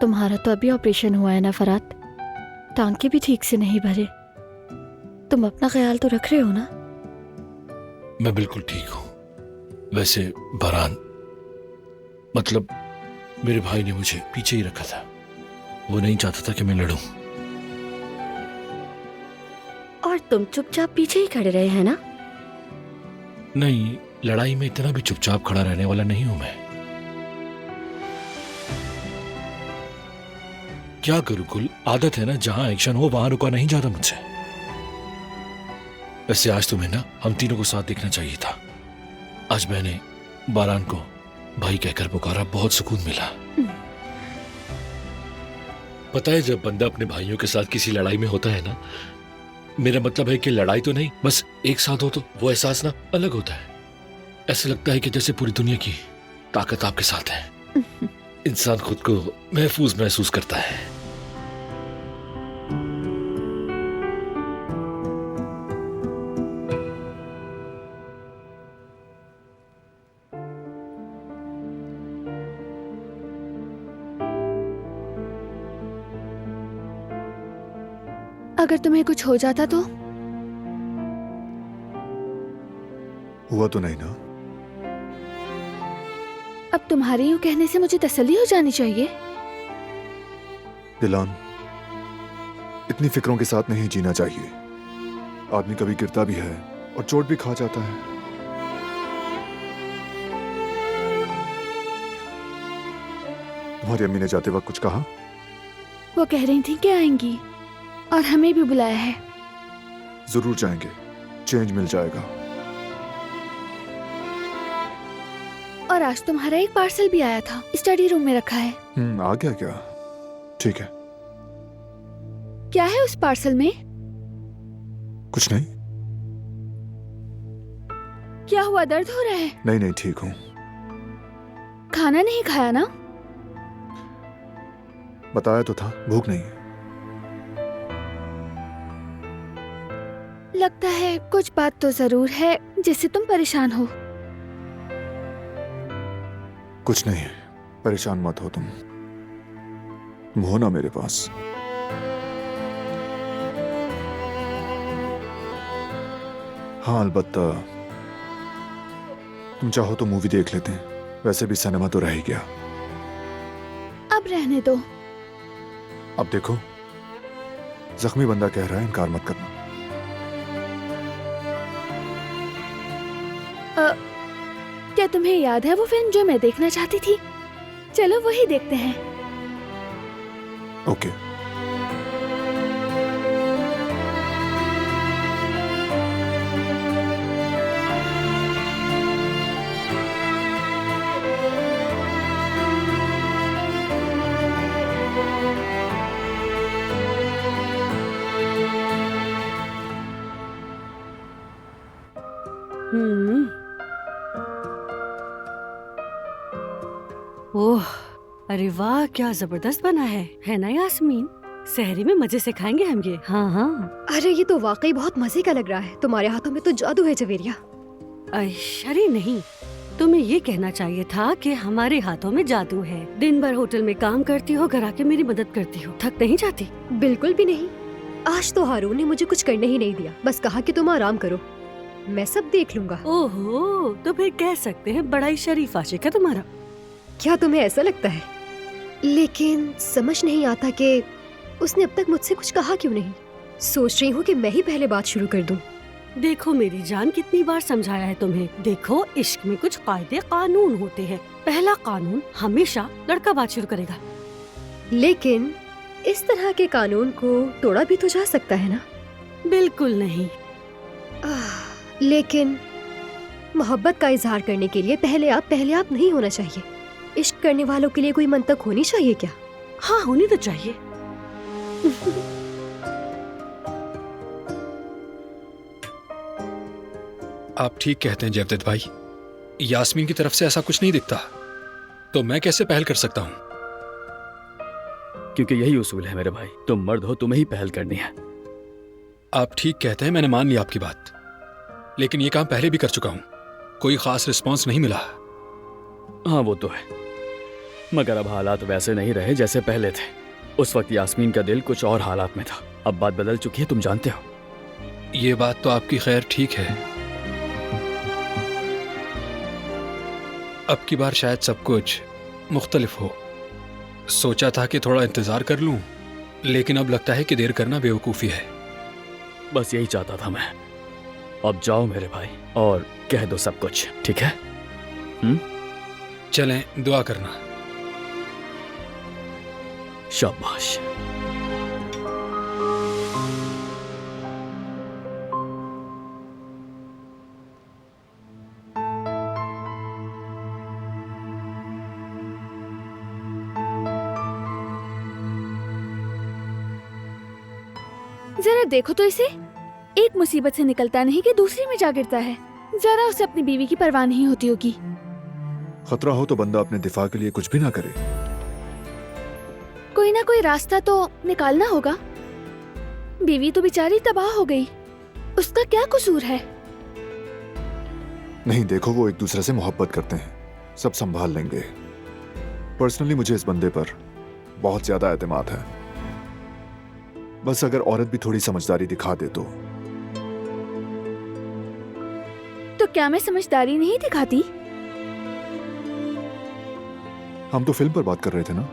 तुम्हारा तो अभी ऑपरेशन हुआ है ना फरात, टांके भी ठीक से नहीं भरे। तुम अपना ख्याल तो रख रहे हो ना? मैं बिल्कुल ठीक हूँ। वैसे बारान, मतलब मेरे भाई ने मुझे पीछे ही रखा था। वो नहीं चाहता था कि मैं लड़ूं। और तुम चुपचाप पीछे ही खड़े रहे हैं ना? नहीं, लड़ाई में इतना भी चुपचाप खड़ा रहने वाला नहीं हूं मैं। क्या करूं कुल, आदत है ना, जहां एक्शन हो वहां रुका नहीं जाता मुझसे। वैसे आज तुम्हें ना हम तीनों को साथ देखना चाहिए था। आज मैंने बारान को भाई कहकर पुकारा, बहुत सुकून मिला। पता है, जब बंदा अपने भाइयों के साथ किसी लड़ाई में होता है ना, मेरा मतलब है कि लड़ाई तो नहीं, बस एक साथ हो तो वो एहसास ना अलग होता है। ऐसा लगता है कि जैसे पूरी दुनिया की ताकत आपके साथ है। इंसान खुद को महफूज महसूस करता है। अगर तुम्हें कुछ हो जाता तो? हुआ तो नहीं ना? अब तुम्हारे यूं कहने से मुझे तसल्ली हो जानी चाहिए। दिलान, इतनी फिक्रों के साथ नहीं जीना चाहिए। आदमी कभी गिरता भी है और चोट भी खा जाता है। तुम्हारी अम्मी ने जाते वक्त कुछ कहा? वो कह रही थी कि आएंगी और हमें भी बुलाया है। जरूर जाएंगे, चेंज मिल जाएगा। और आज तुम्हारा एक पार्सल भी आया था, स्टडी रूम में रखा है। आ गया क्या? ठीक है। क्या है उस पार्सल में? कुछ नहीं। क्या हुआ, दर्द हो रहा है? नहीं नहीं, ठीक हूँ। खाना नहीं खाया ना? बताया तो था, भूख नहीं है। लगता है कुछ बात तो जरूर है जिससे तुम परेशान हो। कुछ नहीं है, परेशान मत हो तुम। तुम हो ना मेरे पास। हाँ, अलबत्ता तुम चाहो तो मूवी देख लेते हैं। वैसे भी सिनेमा तो रह ही गया। अब रहने दो। अब देखो, जख्मी बंदा कह रहा है, इनकार मत करना। क्या तुम्हें याद है वो फिल्म जो मैं देखना चाहती थी? चलो वही देखते हैं। ओके। ओह, अरे वाह, क्या जबरदस्त बना है ना यास्मीन? सहरी में मजे से खाएंगे हम ये। हाँ हाँ। अरे ये तो वाकई बहुत मजे का लग रहा है। तुम्हारे हाथों में तो जादू है जवेरिया। अरे नहीं, तुम्हें ये कहना चाहिए था कि हमारे हाथों में जादू है। दिन भर होटल में काम करती हो, घर आके मेरी मदद करती हो, थक नहीं जाती? बिल्कुल भी नहीं। आज तो हारून ने मुझे कुछ करने ही नहीं दिया, बस कहा कि तुम आराम करो, मैं सब देख लूंगा। ओहो, तो फिर कह सकते हैं बड़ा ही शरीफ आशिक है तुम्हारा। क्या तुम्हें ऐसा लगता है? लेकिन समझ नहीं आता कि उसने अब तक मुझसे कुछ कहा क्यों नहीं। सोच रही हूँ कि मैं ही पहले बात शुरू कर दूं। देखो मेरी जान, कितनी बार समझाया है तुम्हें। देखो, इश्क में कुछ कायदे कानून होते हैं। पहला कानून, हमेशा लड़का बात शुरू करेगा। लेकिन इस तरह के कानून को तोड़ा भी तो जा सकता है ना? बिल्कुल नहीं। लेकिन मोहब्बत का इजहार करने के लिए पहले आप नहीं होना चाहिए। इश्क करने वालों के लिए कोई मंतक होनी चाहिए क्या? हाँ, होनी तो चाहिए। आप ठीक कहते हैं जयवदत्त भाई। यास्मीन की तरफ से ऐसा कुछ नहीं दिखता, तो मैं कैसे पहल कर सकता हूँ? क्योंकि यही उसूल है मेरे भाई, तुम मर्द हो, तुम्हें ही पहल करनी है। आप ठीक कहते हैं, मैंने मान लिया आपकी बात, लेकिन ये काम पहले भी कर चुका हूँ, कोई खास रिस्पॉन्स नहीं मिला। हाँ वो तो है, मगर अब हालात वैसे नहीं रहे जैसे पहले थे। उस वक्त यास्मीन का दिल कुछ और हालात में था। अब बात बदल चुकी है, तुम जानते हो। ये बात तो आपकी खैर ठीक है। अब की बार शायद सब कुछ मुख्तलिफ हो। सोचा था कि थोड़ा इंतजार कर लूं, लेकिन अब लगता है कि देर करना बेवकूफ़ी है। बस यही चाहता था मैं। अब जाओ मेरे भाई और कह दो सब कुछ, ठीक है? चलें, दुआ करना। शाबाश। जरा देखो तो इसे, एक मुसीबत से निकलता नहीं कि दूसरी में जा गिरता है। जरा उसे अपनी बीवी की परवाह नहीं होती होगी। खतरा हो तो बंदा अपने दिफा के लिए कुछ भी ना करे। कोई ना कोई रास्ता तो निकालना होगा। बीवी तो बेचारी तबाह हो गई, उसका क्या कसूर है? नहीं, देखो वो एक दूसरे से मोहब्बत करते हैं, सब संभाल लेंगे। पर्सनली मुझे इस बंदे पर बहुत ज्यादा एतमाद है। बस अगर औरत भी थोड़ी समझदारी दिखा दे तो क्या मैं समझदारी नहीं दिखाती? हम तो फिल्म पर बात कर रहे थे ना।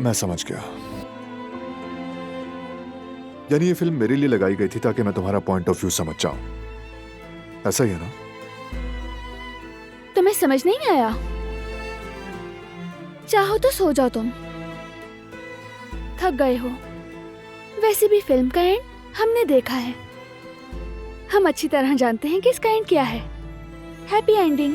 मैं समझ गया। यानी ये फिल्म मेरे लिए लगाई गई थी ताकि मैं तुम्हारा पॉइंट ऑफ व्यू समझ जाऊं, ऐसा ही है ना? तुम्हें समझ नहीं आया? चाहो तो सो जाओ, तुम थक गए हो। वैसे भी फिल्म का एंड हमने देखा है। हम अच्छी तरह जानते हैं कि इसका एंड क्या है। Happy ending.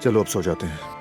चलो अब सो जाते हैं।